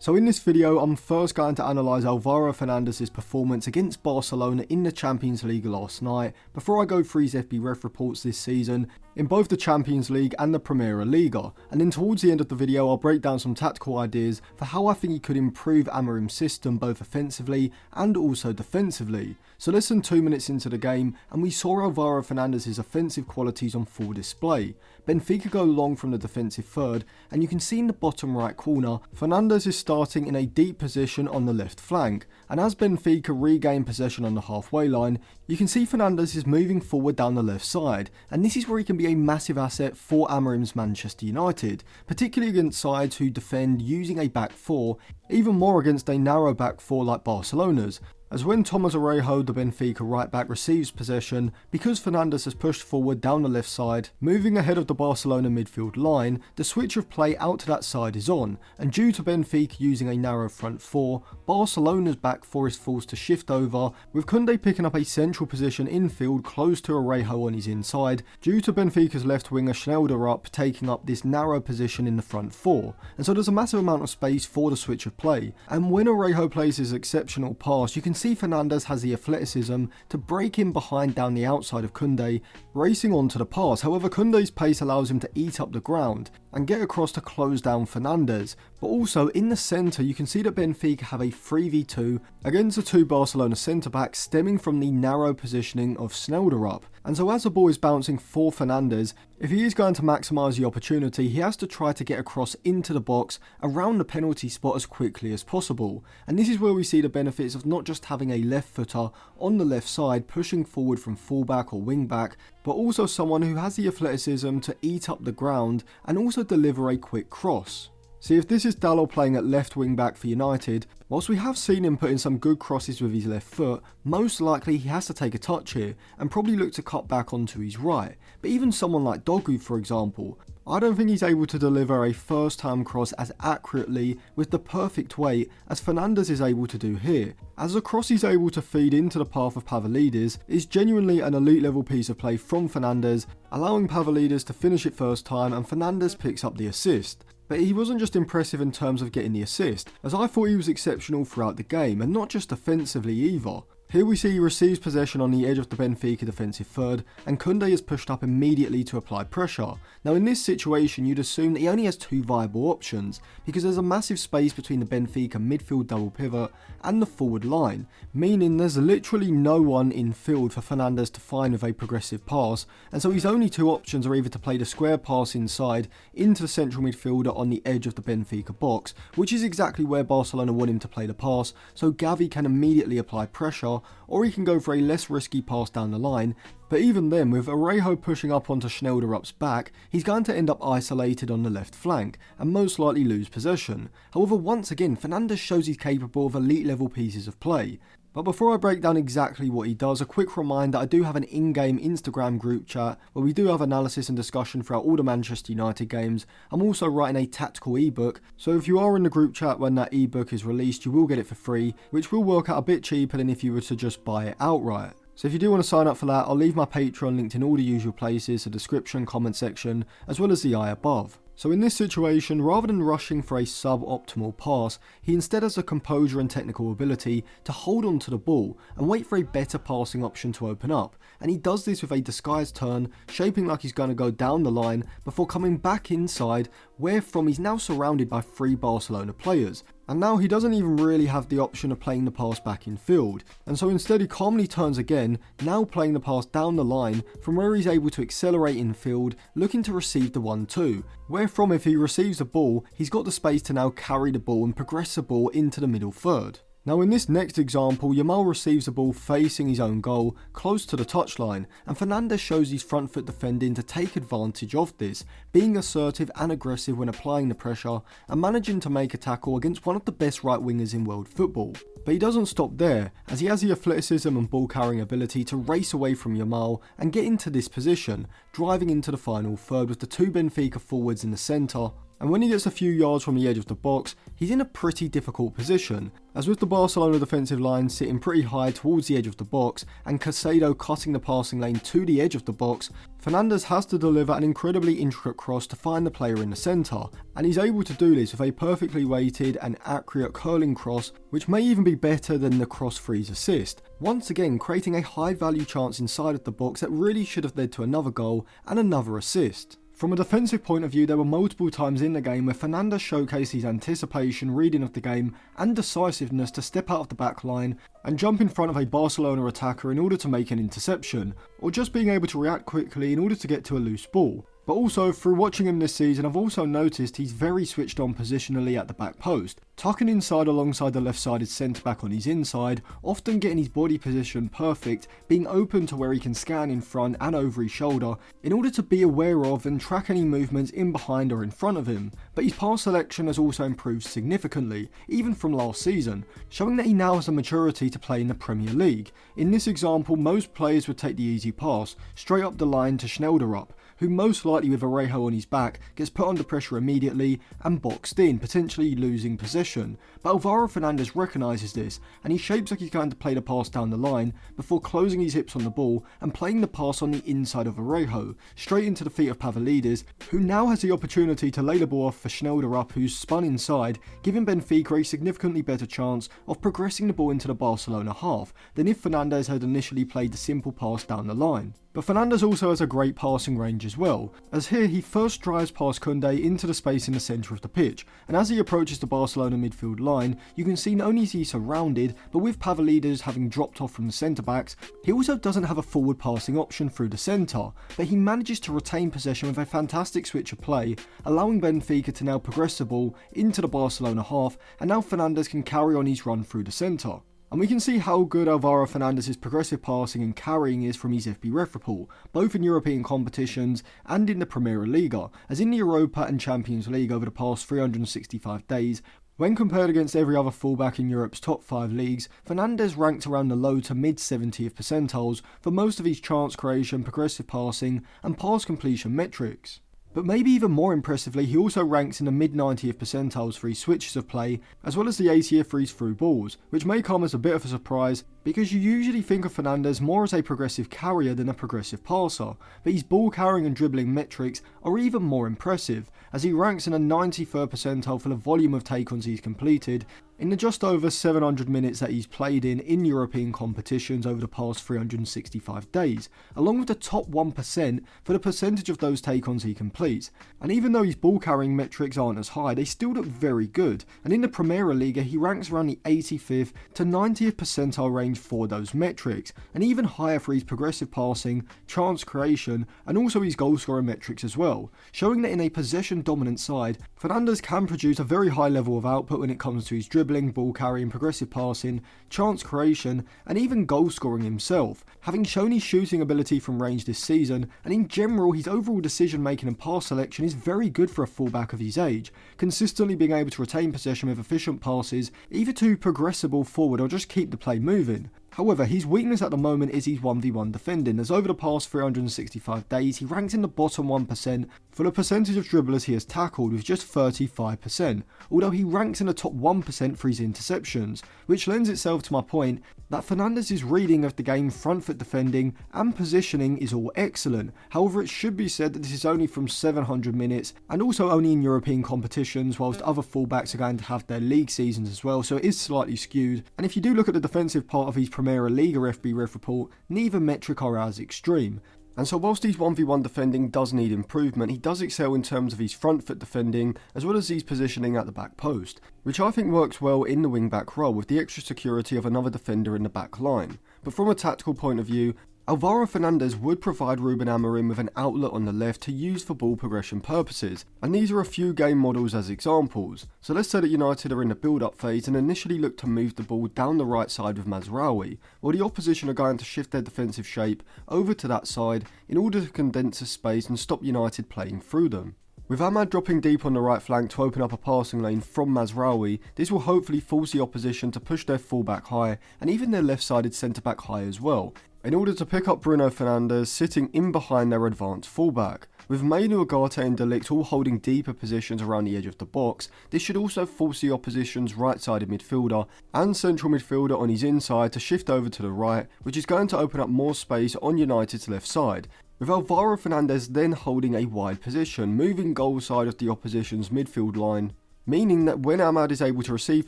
So in this video, I'm first going to analyse Alvaro Fernandez's performance against Barcelona in the Champions League last night, before I go through his FB Ref reports this season, in both the Champions League and the Primera Liga, and then towards the end of the video I'll break down some tactical ideas for how I think he could improve Amorim's system both offensively and also defensively. So less than 2 minutes into the game, and we saw Alvaro Fernandez's offensive qualities on full display. Benfica go long from the defensive third, and you can see in the bottom right corner, Fernandez is starting in a deep position on the left flank, and as Benfica regain possession on the halfway line, you can see Fernandez is moving forward down the left side, and this is where he can be a massive asset for Amorim's Manchester United, particularly against sides who defend using a back four, even more against a narrow back four like Barcelona's. As when Thomas Orejo, the Benfica right back, receives possession, because Fernandez has pushed forward down the left side, moving ahead of the Barcelona midfield line, the switch of play out to that side is on, and due to Benfica using a narrow front four, Barcelona's back four is forced to shift over, with Koundé picking up a central position infield close to Orejo on his inside, due to Benfica's left winger Schneiderup taking up this narrow position in the front four, and so there's a massive amount of space for the switch of play, and when Orejo plays his exceptional pass, you can see Fernandez has the athleticism to break in behind down the outside of Koundé, racing onto the pass. However, Koundé's pace allows him to eat up the ground and get across to close down Fernandez. But also in the centre, you can see that Benfica have a 3v2 against the two Barcelona centre backs stemming from the narrow positioning of Schneiderup. And so as the ball is bouncing for Fernandez, if he is going to maximise the opportunity, he has to try to get across into the box around the penalty spot as quickly as possible. And this is where we see the benefits of not just having a left footer on the left side pushing forward from fullback or wing back, but also someone who has the athleticism to eat up the ground and also deliver a quick cross. See, if this is Dalot playing at left wing back for United, whilst we have seen him put in some good crosses with his left foot, most likely he has to take a touch here and probably look to cut back onto his right. But even someone like Dorgu, for example, I don't think he's able to deliver a first time cross as accurately with the perfect weight as Fernandez is able to do here, as the cross he's able to feed into the path of Pavlidis is genuinely an elite level piece of play from Fernandez, allowing Pavlidis to finish it first time, and Fernandez picks up the assist. But he wasn't just impressive in terms of getting the assist, as I thought he was exceptional throughout the game, and not just defensively either. Here we see he receives possession on the edge of the Benfica defensive third, and Koundé is pushed up immediately to apply pressure. Now in this situation you'd assume that he only has two viable options, because there's a massive space between the Benfica midfield double pivot and the forward line, meaning there's literally no one in field for Fernandez to find with a progressive pass, and so his only two options are either to play the square pass inside into the central midfielder on the edge of the Benfica box, which is exactly where Barcelona want him to play the pass, so Gavi can immediately apply pressure, or he can go for a less risky pass down the line. But even then, with Orejo pushing up onto Schneiderup's back, he's going to end up isolated on the left flank, and most likely lose possession. However, once again, Fernandez shows he's capable of elite level pieces of play. But before I break down exactly what he does, a quick reminder, I do have an in-game Instagram group chat where we do have analysis and discussion throughout all the Manchester United games. I'm also writing a tactical ebook, so if you are in the group chat when that ebook is released, you will get it for free, which will work out a bit cheaper than if you were to just buy it outright. So if you do want to sign up for that, I'll leave my Patreon linked in all the usual places, the description, comment section, as well as the eye above. So in this situation, rather than rushing for a sub-optimal pass, he instead has the composure and technical ability to hold on to the ball and wait for a better passing option to open up, and he does this with a disguised turn, shaping like he's going to go down the line before coming back inside, wherefrom he's now surrounded by three Barcelona players. And now he doesn't even really have the option of playing the pass back in field, and so instead he calmly turns again, now playing the pass down the line from where he's able to accelerate in field, looking to receive the 1-2, wherefrom if he receives the ball, he's got the space to now carry the ball and progress the ball into the middle third. Now in this next example, Yamal receives the ball facing his own goal, close to the touchline, and Fernandez shows his front foot defending to take advantage of this, being assertive and aggressive when applying the pressure, and managing to make a tackle against one of the best right wingers in world football. But he doesn't stop there, as he has the athleticism and ball carrying ability to race away from Yamal and get into this position, driving into the final third with the two Benfica forwards in the centre, and when he gets a few yards from the edge of the box, he's in a pretty difficult position, as with the Barcelona defensive line sitting pretty high towards the edge of the box and Caicedo cutting the passing lane to the edge of the box, Fernandez has to deliver an incredibly intricate cross to find the player in the centre, and he's able to do this with a perfectly weighted and accurate curling cross, which may even be better than the cross free's assist, once again creating a high value chance inside of the box that really should have led to another goal and another assist. From a defensive point of view, there were multiple times in the game where Fernandez showcased his anticipation, reading of the game and decisiveness to step out of the back line and jump in front of a Barcelona attacker in order to make an interception, or just being able to react quickly in order to get to a loose ball. But also, through watching him this season, I've also noticed he's very switched on positionally at the back post, tucking inside alongside the left-sided centre-back on his inside, often getting his body position perfect, being open to where he can scan in front and over his shoulder, in order to be aware of and track any movements in behind or in front of him. But his pass selection has also improved significantly, even from last season, showing that he now has the maturity to play in the Premier League. In this example, most players would take the easy pass, straight up the line to Schneiderup, who most likely with Orejo on his back gets put under pressure immediately and boxed in, potentially losing possession. But Alvaro Fernandez recognises this, and he shapes like he's going to play the pass down the line before closing his hips on the ball and playing the pass on the inside of Orejo, straight into the feet of Pavlidis, who now has the opportunity to lay the ball off for Schneiderap, who's spun inside, giving Benfica a significantly better chance of progressing the ball into the Barcelona half than if Fernandez had initially played the simple pass down the line. But Fernandez also has a great passing range as well, as here he first drives past Koundé into the space in the centre of the pitch, and as he approaches the Barcelona midfield line, you can see not only is he surrounded, but with Pavlidis having dropped off from the centre-backs, he also doesn't have a forward passing option through the centre, but he manages to retain possession with a fantastic switch of play, allowing Benfica to now progress the ball into the Barcelona half, and now Fernandez can carry on his run through the centre. And we can see how good Alvaro Fernandez's progressive passing and carrying is from his FB Ref report, both in European competitions and in the Primera Liga, as in the Europa and Champions League over the past 365 days. When compared against every other fullback in Europe's top 5 leagues, Fernandez ranked around the low to mid 70th percentiles for most of his chance creation, progressive passing and pass completion metrics. But maybe even more impressively, he also ranks in the mid 90th percentiles for his switches of play, as well as the 80th for his through balls, which may come as a bit of a surprise because you usually think of Fernandez more as a progressive carrier than a progressive passer, but his ball carrying and dribbling metrics are even more impressive, as he ranks in the 93rd percentile for the volume of take-ons he's completed, in the just over 700 minutes that he's played in European competitions over the past 365 days, along with the top 1% for the percentage of those take-ons he completes. And even though his ball carrying metrics aren't as high, they still look very good, and in the Primera Liga he ranks around the 85th to 90th percentile range for those metrics, and even higher for his progressive passing, chance creation, and also his goal scoring metrics as well, showing that in a possession dominant side, Fernandez can produce a very high level of output when it comes to his dribbling, ball carrying, progressive passing, chance creation, and even goal scoring himself, having shown his shooting ability from range this season, and in general his overall decision making and pass selection is very good for a fullback of his age, consistently being able to retain possession with efficient passes, either to progress the ball forward or just keep the play moving. However, his weakness at the moment is his 1v1 defending, as over the past 365 days he ranks in the bottom 1% for the percentage of dribblers he has tackled with just 35%, although he ranks in the top 1% for his interceptions, which lends itself to my point that Fernandez's reading of the game, front foot defending and positioning is all excellent. However, it should be said that this is only from 700 minutes and also only in European competitions, whilst other fullbacks are going to have their league seasons as well, so it is slightly skewed. And if you do look at the defensive part of his Primera Liga FB Ref report, neither metric are as extreme. And so whilst his 1v1 defending does need improvement, he does excel in terms of his front foot defending as well as his positioning at the back post, which I think works well in the wing back role with the extra security of another defender in the back line. But from a tactical point of view, Alvaro Fernandez would provide Ruben Amorim with an outlet on the left to use for ball progression purposes, and these are a few game models as examples. So let's say that United are in the build-up phase and initially look to move the ball down the right side with Mazraoui, while the opposition are going to shift their defensive shape over to that side in order to condense the space and stop United playing through them. With Ahmad dropping deep on the right flank to open up a passing lane from Mazraoui, this will hopefully force the opposition to push their fullback high and even their left-sided centre-back high as well, in order to pick up Bruno Fernandes sitting in behind their advanced fullback. With Mainu, Ugarte and De Ligt all holding deeper positions around the edge of the box, this should also force the opposition's right-sided midfielder and central midfielder on his inside to shift over to the right, which is going to open up more space on United's left side, with Alvaro Fernandez then holding a wide position, moving goal side of the opposition's midfield line, meaning that when Ahmad is able to receive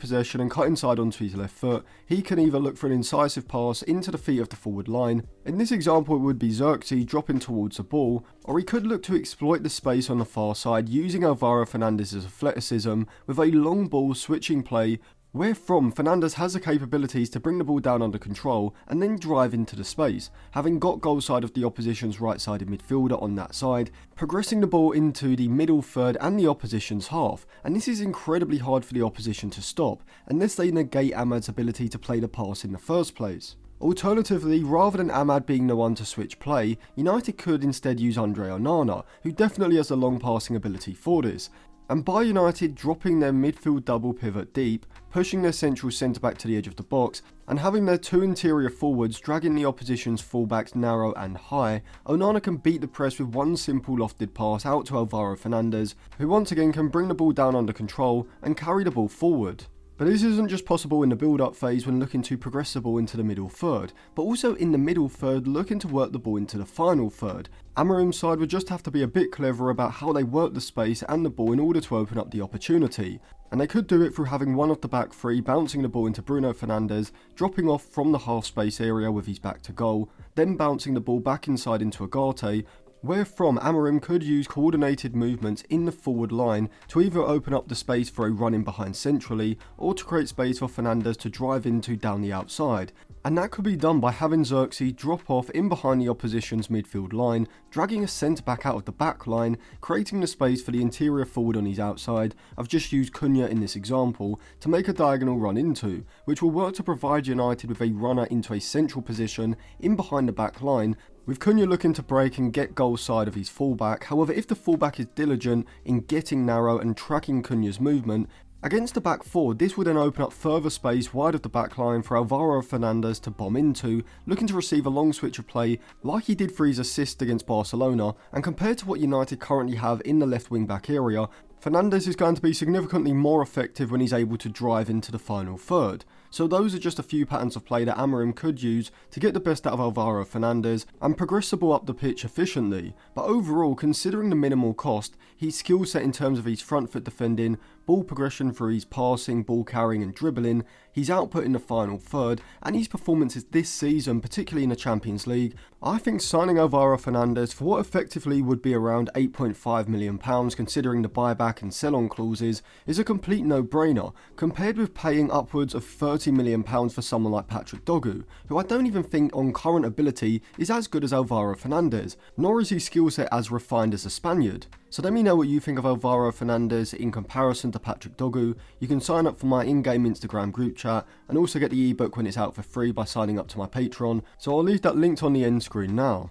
possession and cut inside onto his left foot, he can either look for an incisive pass into the feet of the forward line. In this example it would be Xerxes dropping towards the ball, or he could look to exploit the space on the far side using Alvaro Fernandez's athleticism with a long ball switching play, wherefrom Fernandez has the capabilities to bring the ball down under control and then drive into the space, having got goal side of the opposition's right-sided midfielder on that side, progressing the ball into the middle third and the opposition's half, and this is incredibly hard for the opposition to stop, unless they negate Ahmad's ability to play the pass in the first place. Alternatively, rather than Ahmad being the one to switch play, United could instead use Andre Onana, who definitely has the long passing ability for this, and by United dropping their midfield double pivot deep, pushing their central centre-back to the edge of the box, and having their two interior forwards dragging the opposition's fullbacks narrow and high, Onana can beat the press with one simple lofted pass out to Alvaro Fernandez, who once again can bring the ball down under control and carry the ball forward. But this isn't just possible in the build-up phase when looking to progress the ball into the middle third, but also in the middle third looking to work the ball into the final third. Amorim's side would just have to be a bit clever about how they work the space and the ball in order to open up the opportunity. And they could do it through having one of the back three bouncing the ball into Bruno Fernandes, dropping off from the half space area with his back to goal, then bouncing the ball back inside into Ugarte, wherefrom Amorim could use coordinated movements in the forward line to either open up the space for a run in behind centrally, or to create space for Fernandes to drive into down the outside. And that could be done by having Xerxes drop off in behind the opposition's midfield line, dragging a centre-back out of the back line, creating the space for the interior forward on his outside. I've just used Cunha in this example to make a diagonal run into, which will work to provide United with a runner into a central position in behind the back line, with Cunha looking to break and get goal side of his fullback. However, if the fullback is diligent in getting narrow and tracking Cunha's movement, against the back four, this would then open up further space wide of the back line for Alvaro Fernandez to bomb into, looking to receive a long switch of play like he did for his assist against Barcelona, and compared to what United currently have in the left wing back area, Fernandes is going to be significantly more effective when he's able to drive into the final third. So those are just a few patterns of play that Amorim could use to get the best out of Alvaro Fernandez and progress the ball up the pitch efficiently. But overall, considering the minimal cost, his skill set in terms of his front foot defending, ball progression through his passing, ball carrying and dribbling, his output in the final third, and his performances this season, particularly in the Champions League, I think signing Alvaro Fernandez for what effectively would be around £8.5 million considering the buyback and sell-on clauses is a complete no-brainer, compared with paying upwards of £30 million for someone like Patrick Dorgu, who I don't even think on current ability is as good as Alvaro Fernandez, nor is his skill set as refined as the Spaniard. So let me know what you think of Alvaro Fernandez in comparison to Patrick Dorgu. You can sign up for my in-game Instagram group chat and also get the ebook when it's out for free by signing up to my Patreon, so I'll leave that linked on the end screen now.